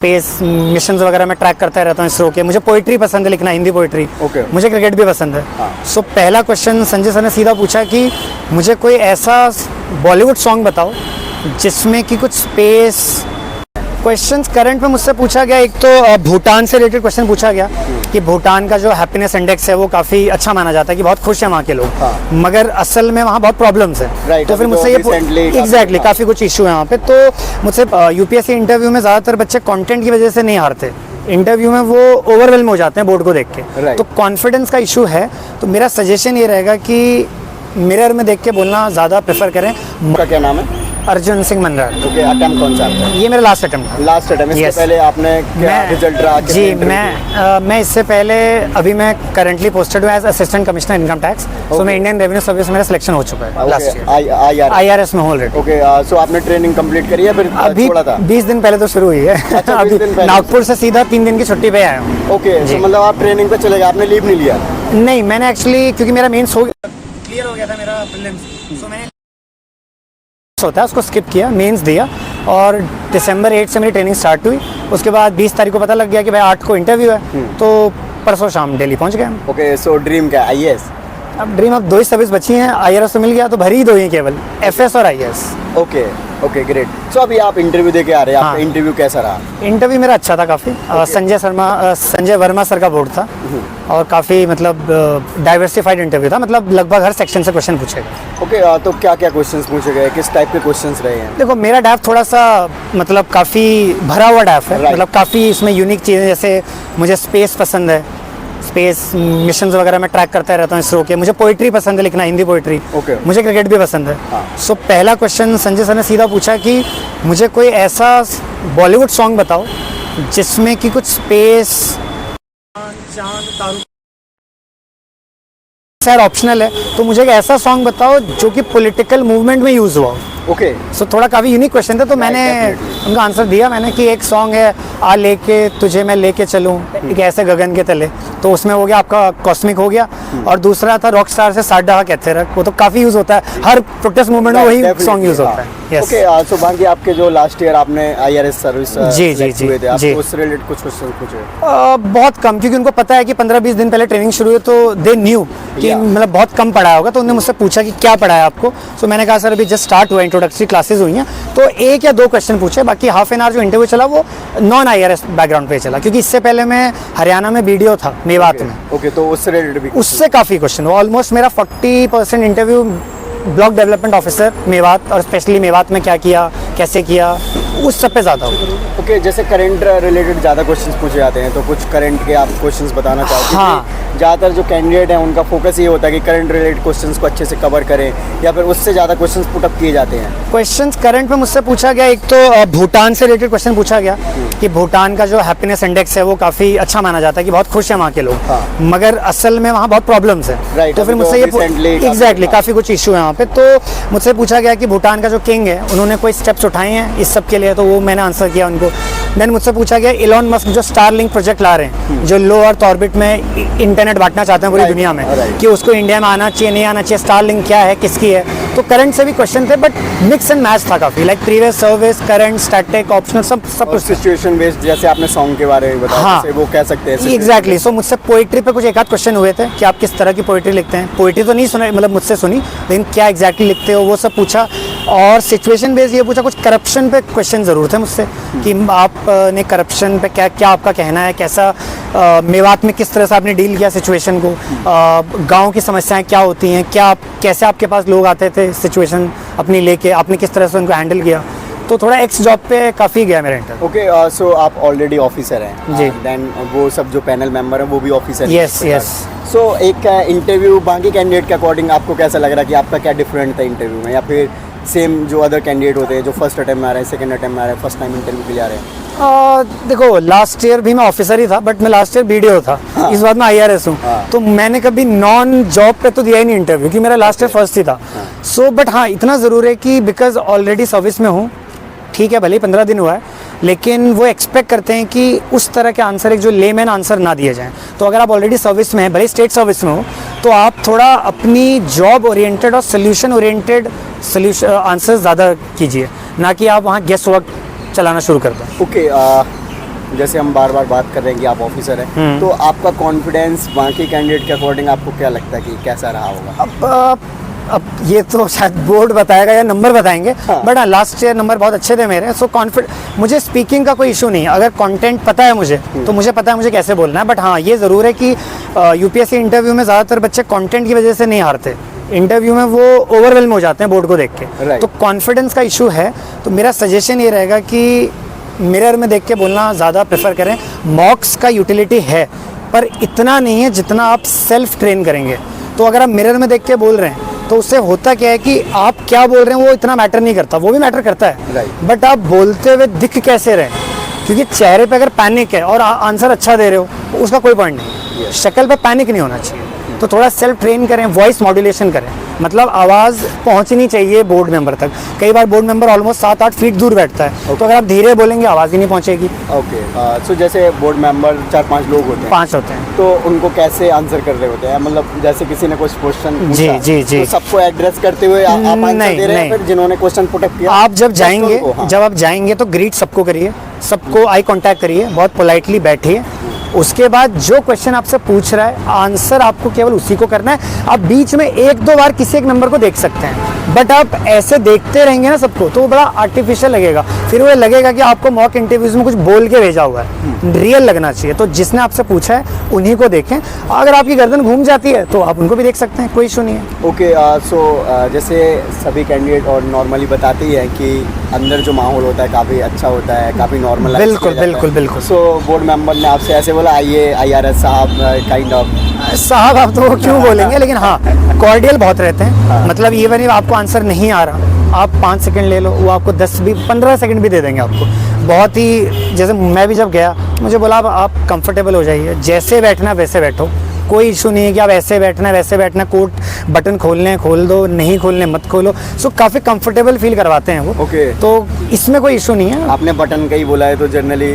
Space missions वगैरह मैं track करता रहता हूँ इसरो के। मुझे पोइट्री पसंद है लिखना, हिंदी पोइट्री। मुझे क्रिकेट भी पसंद है। सो पहला क्वेश्चन संजय सर ने सीधा पूछा कि मुझे कोई ऐसा बॉलीवुड सॉन्ग बताओ जिसमें कि कुछ स्पेस क्वेश्चंस करंट में मुझसे पूछा गया। एक तो भूटान से रिलेटेड क्वेश्चन पूछा गया कि भूटान का जो हैप्पीनेस इंडेक्स है वो काफ़ी अच्छा माना जाता है कि बहुत खुश है वहाँ के लोग, मगर असल में वहाँ बहुत प्रॉब्लम्स है। तो फिर मुझसे ये एग्जैक्टली काफ़ी कुछ इशू है वहाँ पे। तो मुझसे यूपीएससी इंटरव्यू में ज़्यादातर बच्चे कंटेंट की वजह से नहीं हारते, इंटरव्यू में वो ओवरवेल्म हो जाते हैं बोर्ड को देख के। तो कॉन्फिडेंस का इशू है। तो मेरा सजेशन ये रहेगा कि मिरर में देख के बोलना ज़्यादा प्रेफर करें। आपका क्या नाम है? अर्जुन सिंह मनरार। ओके, अटेम्प्ट कौन सा आपका? ये मेरा लास्ट अटेम्प्ट था। Last attempt. इससे पहले आपने क्या रिजल्ट रहा? जी मैं इससे पहले अभी मैं करंटली पोस्टेड हूँ as assistant commissioner income tax. So मैं इंडियन रेवेन्यू सर्विस में मेरा सिलेक्शन हो चुका है लास्ट ईयर IRS में ऑलरेडी। ओके, सो आपने ट्रेनिंग कंप्लीट करी है? फिर अभी छोड़ा था? 20 दिन पहले तो शुरू हुई है। अभी नागपुर से सीधा 3 दिन की छुट्टी पे आया हूँ। ओके, मतलब आप ट्रेनिंग पे चले गए, आपने लीव नहीं लिया? नहीं, मैंने एक्चुअली क्योंकि मेरा मेंस क्लियर हो गया था मेरा प्रीलिम्स, सो मैंने होता है उसको स्किप किया, मेंस दिया और दिसंबर 8 से मेरी ट्रेनिंग स्टार्ट हुई। उसके बाद 20 तारीख को पता लग गया कि भाई 8 को इंटरव्यू है, तो परसों शाम दिल्ली पहुंच गए हम। ओके, सो ड्रीम क्या है? IAS? अब ड्रीम अब 2 ही सर्विस बची हैं, IRS तो मिल गया तो भरी ही 2 ही केवल, FS और IAS। Okay okay, great. So अभी आप इंटरव्यू दे के आ रहे हैं, आपका इंटरव्यू कैसा रहा? इंटरव्यू मेरा अच्छा था काफ़ी। संजय वर्मा सर का बोर्ड था और काफ़ी मतलब डाइवर्सिफाइड इंटरव्यू था, मतलब लगभग हर सेक्शन से क्वेश्चन पूछे गए। ओके, तो क्या क्या क्वेश्चंस पूछे गए, किस टाइप के क्वेश्चंस रहे हैं? देखो मेरा डैफ थोड़ा सा मतलब काफ़ी भरा हुआ डैफ है, मतलब काफ़ी इसमें यूनिक चीज़ें, जैसे मुझे स्पेस पसंद है, स्पेस मिशंस वगैरह मैं ट्रैक करता रहता हूँ इसरो के। मुझे पोइट्री पसंद है लिखना, हिंदी पोइट्री। मुझे क्रिकेट भी पसंद है। सो पहला क्वेश्चन संजय सर ने सीधा पूछा कि मुझे कोई ऐसा बॉलीवुड सॉन्ग बताओ जिसमें कि कुछ स्पेस सर ऑप्शनल है, तो मुझे एक ऐसा सॉन्ग बताओ जो कि पॉलिटिकल मूवमेंट में यूज़ हुआ। ओके, सो थोड़ा काफ़ी यूनिक क्वेश्चन था, तो मैंने उनका आंसर दिया मैंने कि एक सॉन्ग है आ लेके तुझे मैं लेके चलूँ एक ऐसे गगन के तले, तो उसमें हो गया आपका कॉस्मिक हो गया। और दूसरा था रॉक स्टार से साठ डहा कहते रख, वो तो काफ़ी यूज़ होता है हर प्रोटेस्ट मूवमेंट में, वही सॉन्ग यूज़ होता है। ओके, सो बाकी आपके जो लास्ट ईयर आपने IRS सर्विस जी उससे रिलेटेड कुछ क्वेश्चन पूछे? बहुत कम, क्योंकि उनको पता है कि 15-20 दिन पहले ट्रेनिंग शुरू हुई, तो दे न्यू कि मतलब बहुत कम पढ़ाया होगा, तो उन्होंने मुझसे पूछा कि क्या पढ़ाया आपको। सो मैंने कहा सर अभी जस्ट स्टार्ट हुआ, इंट्रोडक्टरी क्लासेस हुई हैं, तो 1 या 2 क्वेश्चन पूछे, बाकी हाफ एन आवर जो इंटरव्यू चला वो नॉन IRS बैकग्राउंड पे चला, क्योंकि इससे पहले मैं हरियाणा में BDO था मेवात में। ओके, तो उससे रिलेटेड भी उससे काफ़ी क्वेश्चन, ऑलमोस्ट मेरा 40% interview block development officer Mewat, और स्पेशली मेवात में क्या किया, कैसे किया, उस सब पे ज़्यादा हो। ओके, जैसे करंट रिलेटेड ज़्यादा क्वेश्चंस पूछे जाते हैं, तो कुछ करंट के आप क्वेश्चंस बताना चाहोगे? हाँ, ज़्यादातर जो कैंडिडेट हैं उनका फोकस ये होता है कि करंट रिलेटेड क्वेश्चंस को अच्छे से कवर करें, या फिर उससे ज़्यादा क्वेश्चंस पुटअप किए जाते हैं? क्वेश्चंस करंट में मुझसे पूछा गया। एक तो भूटान से रिलेटेड क्वेश्चन पूछा गया कि भूटान का जो हैप्पीनेस इंडेक्स है वो काफ़ी अच्छा माना जाता है कि बहुत खुश है वहाँ के लोग, मगर असल में वहाँ बहुत प्रॉब्लम्स है। तो फिर मुझसे ये एग्जैक्टली काफ़ी कुछ इशू है वहाँ पे, तो मुझसे पूछा गया कि भूटान का जो किंग है उन्होंने कोई स्टेप्स उठाए हैं इस सब के लिए, तो वो मैंने आंसर किया उनको। देन मुझसे पूछा गया इलॉन मस्क जो स्टारलिंक प्रोजेक्ट ला रहे हैं, जो लो अर्थ ऑर्बिट में इंटरनेट बांटना चाहते हैं पूरी दुनिया में, कि उसको इंडिया में आना चाहिए नहीं आना चाहिए, स्टारलिंक क्या है, किसकी है। तो करंट से भी क्वेश्चन थे, बट मिक्स एंड मैच था काफ़ी, like previous service, current, static, optional, सब कुछ। सिचुएशन बेस्ड, जैसे आपने सॉन्ग के बारे में बताया, हाँ, वो कह सकते हैं एग्जैक्टली। सो मुझसे पोइट्री पे कुछ एक आध क्वेश्चन हुए थे कि आप किस तरह की पोइट्री लिखते हैं। पोइट्री तो नहीं सुना, मतलब मुझसे सुनी, लेकिन क्या एग्जैक्टली लिखते हो वो सब पूछा। और सिचुएशन बेस्ड ये पूछा, कुछ करप्शन पे क्वेश्चन ज़रूर थे मुझसे कि आपने करप्शन पे क्या आपका कहना है, कैसा मेवात में किस तरह से आपने डील किया सिचुएशन को, गांव की समस्याएं क्या होती हैं, कैसे आपके पास लोग आते थे सिचुएशन अपनी लेके, आपने किस तरह से उनको हैंडल किया। तो थोड़ा एक्स जॉब पे काफ़ी गया मेरा इंटरव्यू। ओके, सो आप ऑलरेडी ऑफिसर हैं जी, देन वो सब जो पैनल मेंबर हैं वो भी ऑफिसर हैं? यस। सो एक इंटरव्यू बाकी कैंडिडेट के अकॉर्डिंग आपको कैसा लग रहा है कि आपका क्या डिफरेंट था इंटरव्यू में, या फिर सेम जो अदर कैंडिडेट होते हैं जो फर्स्ट अटेम्प्ट में आ रहे हैं, सेकंड अटेम्प्ट में आ रहे हैं, फर्स्ट टाइम इंटरव्यू के लिए आ रहे हैं? देखो लास्ट ईयर भी मैं ऑफिसर ही था, बट मैं लास्ट ईयर BDO था। इस बार मैं IRS हूँ। तो मैंने कभी नॉन जॉब पे तो दिया ही नहीं इंटरव्यू, क्योंकि मेरा लास्ट ईयर फर्स्ट ही था। सो बट हाँ, इतना ज़रूर है कि बिकॉज ऑलरेडी सर्विस में हूँ, ठीक है भले ही 15 दिन हुआ है, लेकिन वो एक्सपेक्ट करते हैं कि उस तरह के आंसर, एक जो लेमैन आंसर ना दिए जाएं। तो अगर आप ऑलरेडी सर्विस में हैं, भले स्टेट सर्विस में हो, तो आप थोड़ा अपनी जॉब ओरिएंटेड और सोल्यूशन ओरिएंटेड आंसर ज़्यादा कीजिए, ना कि आप वहाँ गेस वर्क चलाना शुरू कर दें। ओके, जैसे हम बार बार बात कर रहे हैं कि आप ऑफिसर हैं, तो आपका कॉन्फिडेंस बाकी कैंडिडेट के अकॉर्डिंग आपको क्या लगता है कि कैसा रहा होगा? अब ये तो शायद बोर्ड बताएगा या नंबर बताएंगे, हाँ। बट हाँ लास्ट ईयर नंबर बहुत अच्छे थे मेरे, सो कॉन्फिडेंट, मुझे स्पीकिंग का कोई इशू नहीं है। अगर कंटेंट पता है मुझे तो मुझे पता है मुझे कैसे बोलना है। बट हाँ ये ज़रूर है कि यूपीएससी इंटरव्यू में ज़्यादातर बच्चे कंटेंट की वजह से नहीं हारते, इंटरव्यू में वो ओवरवेल्म हो जाते हैं बोर्ड को देख के, Right. तो कॉन्फिडेंस का इशू है। तो मेरा सजेशन ये रहेगा कि मिरर में देख के बोलना ज़्यादा प्रेफर करें। मॉक्स का यूटिलिटी है पर इतना नहीं है जितना आप सेल्फ ट्रेन करेंगे। तो अगर आप मिरर में देख के बोल रहे हैं तो उससे होता क्या है कि आप क्या बोल रहे हैं वो इतना मैटर नहीं करता, वो भी मैटर करता है, Right. बट आप बोलते हुए दिख कैसे रहे, क्योंकि चेहरे पे अगर पैनिक है और आंसर अच्छा दे रहे हो उसका कोई पॉइंट नहीं। Yes. शक्ल पे पैनिक नहीं होना चाहिए। तो थोड़ा सेल्फ ट्रेन करें, वॉइस मॉड्यूलेशन करें, मतलब आवाज़ पहुंचनी चाहिए बोर्ड मेंबर तक। कई बार बोर्ड मेंबर ऑलमोस्ट 7-8 फीट दूर बैठता है, तो अगर आप धीरे बोलेंगे आवाज़ ही नहीं पहुंचेगी। ओके, सो जैसे बोर्ड मेंबर 4-5 लोग होते हैं, 5 होते हैं, तो उनको कैसे आंसर कर रहे होते हैं? मतलब जैसे किसी ने कुछ क्वेश्चन जी, जी, जी। तो सबको एड्रेस करते हुए आप आंसर नहीं, दे रहे हैं, नहीं। फिर जिन्होंने क्वेश्चन पुटअप किया आप जब just जाएंगे उनको, हाँ। जब आप जाएंगे तो ग्रीट सबको करिए, सबको आई कांटेक्ट करिए, बहुत पोलाइटली बैठिए। उसके बाद जो क्वेश्चन आपसे पूछ रहा है आंसर आपको केवल उसी को करना है। आप बीच में 1-2 बार किसी एक नंबर को देख सकते हैं, बट आप ऐसे देखते रहेंगे ना सबको तो वो बड़ा आर्टिफिशियल लगेगा, फिर वो लगेगा कि आपको मॉक इंटरव्यूज में कुछ बोल के भेजा हुआ है। रियल लगना चाहिए। तो जिसने आपसे पूछा है उन्हीं को देखें। अगर आपकी गर्दन घूम जाती है तो आप उनको भी देख सकते हैं, कोई इशू नहीं है। ओके, सो जैसे सभी कैंडिडेट और नॉर्मली बताते ही हैं कि अंदर जो माहौल होता है काफ़ी अच्छा होता है, काफ़ी नॉर्मल। बिल्कुल बिल्कुल बिल्कुल। सो बोर्ड मेंबर ने आपसे ऐसे बोला आइए IRS साहब काइंड ऑफ? साहब आप तो वो क्यों बोलेंगे, लेकिन हाँ कॉर्डियल बहुत रहते हैं। मतलब इवन इफ आपको आंसर नहीं आ रहा, आप 5 सेकंड ले लो, वो आपको 10 भी 15 सेकंड भी दे देंगे आपको। बहुत ही, जैसे मैं भी जब गया मुझे बोला आप कंफर्टेबल हो जाइए, जैसे बैठना वैसे बैठो, कोई इशू नहीं है कि आप ऐसे बैठना है वैसे बैठना, कोट बटन खोलने खोल दो, नहीं खोलने मत खोलो। सो काफ़ी कंफर्टेबल फील करवाते हैं वो। ओके। तो इसमें कोई इशू नहीं है। आपने बटन का ही बोला है, तो जनरली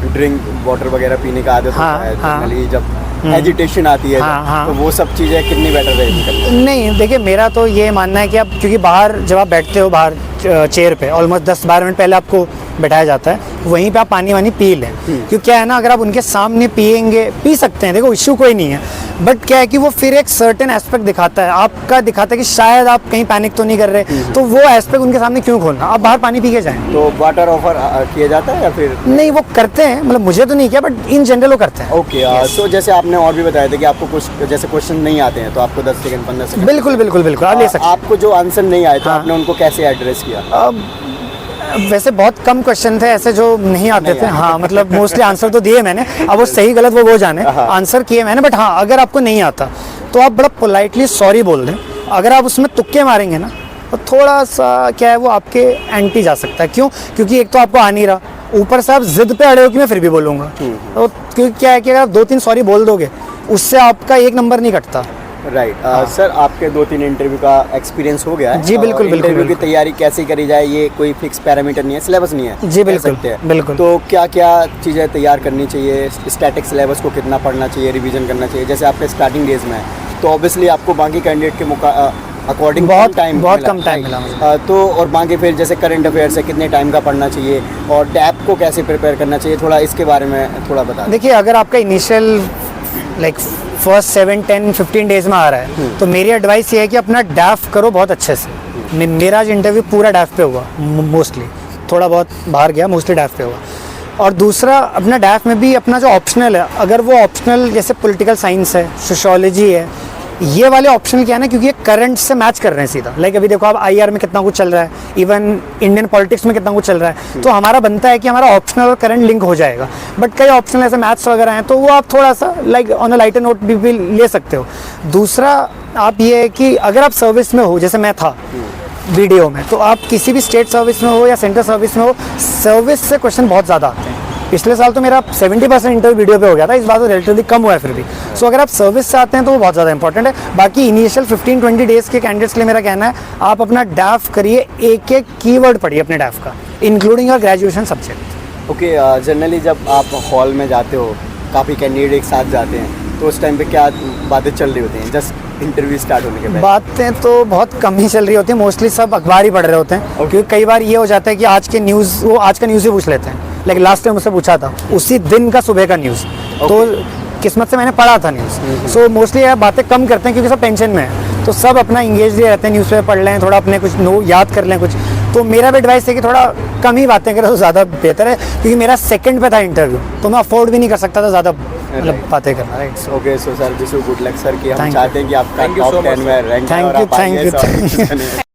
ड्रिंक वाटर वगैरह पीने का आदत हाँ, होता है हाँ। जनरली, जब एजिटेशन आती है हाँ, हाँ। तो वो सब चीज़ें कितनी बेटर रहेगी? नहीं देखिए, मेरा तो ये मानना है कि आप, क्योंकि बाहर जब आप बैठते हो बाहर चेयर पे ऑलमोस्ट 10-12 मिनट पहले आपको बैठाया जाता है, वहीं पे आप पानी वानी पी लें। क्योंकि क्या है ना, अगर आप उनके सामने पिएंगे, पी सकते हैं, देखो इश्यू कोई नहीं है, बट क्या है कि वो फिर एक सर्टेन एस्पेक्ट दिखाता है, आपका दिखाता है कि शायद आप कहीं पैनिक तो नहीं कर रहे, तो वो एस्पेक्ट उनके सामने क्यों खोलना, आप बाहर पानी पी के जाएं। तो वाटर ऑफर किया जाता है या फिर नहीं, वो करते हैं, मतलब मुझे तो नहीं किया, बट इन जनरल वो करते हैं। ओके, सो जैसे आपने और भी बताया था कि आपको कुछ जैसे क्वेश्चन नहीं आते हैं तो आपको 10 सेकंड 15 सेकंड बिल्कुल बिल्कुल बिल्कुल आप ले सकते हैं। आपको जो आंसर नहीं आए तो हाँ। आपने उनको कैसे एड्रेस किया? वैसे बहुत कम क्वेश्चन थे ऐसे जो नहीं आते थे। हाँ मतलब मोस्टली आंसर तो दिए मैंने, अब वो सही गलत वो जाने, हाँ। आंसर किए मैंने। बट हाँ अगर आपको नहीं आता तो आप बड़ा पोलाइटली सॉरी बोल दें। अगर आप उसमें तुक्के मारेंगे ना तो थोड़ा सा क्या है, वो आपके एंटी जा सकता है। क्यों? क्योंकि एक तो आपको आ नहीं रहा, ऊपर से आप जिद पे अड़े हो कि मैं फिर भी बोलूँगा। तो क्योंकि क्या है कि अगर आप 2-3 सॉरी बोल दोगे उससे आपका 1 नंबर नहीं कटता। राइट, सर आपके 2-3 इंटरव्यू का एक्सपीरियंस हो गया है? जी, बिल्कुल, बिल्कुल, इंटरव्यू की बिल्कुल। तैयारी कैसे करी जाए, ये कोई फिक्स पैरामीटर नहीं है, सिलेबस नहीं है जी, कह बिल्कुल, सकते हैं। बिल्कुल। तो क्या क्या चीज़ें तैयार करनी चाहिए? स्टैटिक सिलेबस को कितना पढ़ना चाहिए, रिवीजन करना चाहिए? जैसे आपके स्टार्टिंग डेज में है तो ऑब्वियसली आपको बाकी कैंडिडेट के अकॉर्डिंग बहुत कम टाइम मिला मुझे। तो और बाकी फिर जैसे करंट अफेयर्स है कितने टाइम का पढ़ना चाहिए, और डैप को कैसे प्रिपेयर करना चाहिए, थोड़ा इसके बारे में थोड़ा बता दें। देखिए, अगर आपका इनिशियल लाइक फर्स्ट 7-10-15 डेज में आ रहा है तो मेरी एडवाइस ये है कि अपना डैफ करो बहुत अच्छे से। मेरा आज इंटरव्यू पूरा डैफ पे हुआ, मोस्टली थोड़ा बहुत बाहर गया, मोस्टली डैफ पे हुआ। और दूसरा, अपना डैफ में भी अपना जो ऑप्शनल है, अगर वो ऑप्शनल जैसे पॉलिटिकल साइंस है, सोशियोलॉजी है, ये वाले ऑप्शनल क्या है ना, क्योंकि ये करंट से मैच कर रहे हैं सीधा। लाइक अभी देखो आप IR में कितना कुछ चल रहा है, इवन इंडियन पॉलिटिक्स में कितना कुछ चल रहा है, तो हमारा बनता है कि हमारा ऑप्शनल और करंट लिंक हो जाएगा। बट कई ऑप्शनल ऐसे मैथ्स वगैरह हैं तो वो आप थोड़ा सा like on a lighter note भी ले सकते हो। दूसरा आप ये है कि अगर आप सर्विस में हो, जैसे मैं था वीडियो में, तो आप किसी भी स्टेट सर्विस में हो या सेंट्रल सर्विस में हो, सर्विस से क्वेश्चन बहुत ज़्यादा आते हैं। पिछले साल तो मेरा 70% इंटरव्यू वीडियो पे हो गया था, इस बार तो रिलेटिवली कम हुआ है फिर भी। सो अगर आप सर्विस से आते हैं तो वो बहुत ज़्यादा इंपॉर्टेंट है। बाकी इनिशियल 15-20 डेज़ के कैंडिडेट्स के लिए मेरा कहना है आप अपना डैफ करिए, एक एक कीवर्ड पढ़िए अपने डैफ का, including your graduation subject. Okay, generally जब आप हॉल में जाते हो, काफ़ी कैंडिडेट एक साथ जाते हैं, तो उस टाइम पे क्या बातें चल रही होती हैं जस्ट इंटरव्यू स्टार्ट होने के बाद? बातें तो बहुत कम ही चल रही होती हैं, मोस्टली सब अखबार ही पढ़ रहे होते हैं। क्योंकि कई बार ये हो जाता है कि आज का न्यूज़ ही पूछ लेते हैं। लाइक लास्ट टाइम मुझसे पूछा था उसी दिन का सुबह का न्यूज़, तो किस्मत से मैंने पढ़ा था न्यूज़। सो मोस्टली ये बातें कम करते हैं क्योंकि सब टेंशन में है, तो सब अपना इंगेज रहते हैं, न्यूज़पेपर पढ़ लें, थोड़ा अपने कुछ नो याद कर लें कुछ। तो मेरा भी एडवाइस है कि थोड़ा कम ही बातें करें तो ज़्यादा बेहतर है, क्योंकि मेरा सेकंड पे था इंटरव्यू, तो मैं अफोर्ड भी नहीं कर सकता था ज़्यादा मतलब बातें करना, right. Okay, so sir wish you good luck sir, कि हम Thank you. चाहते हैं कि आपका Thank you top so much, 10 में rank Thank you, thank you.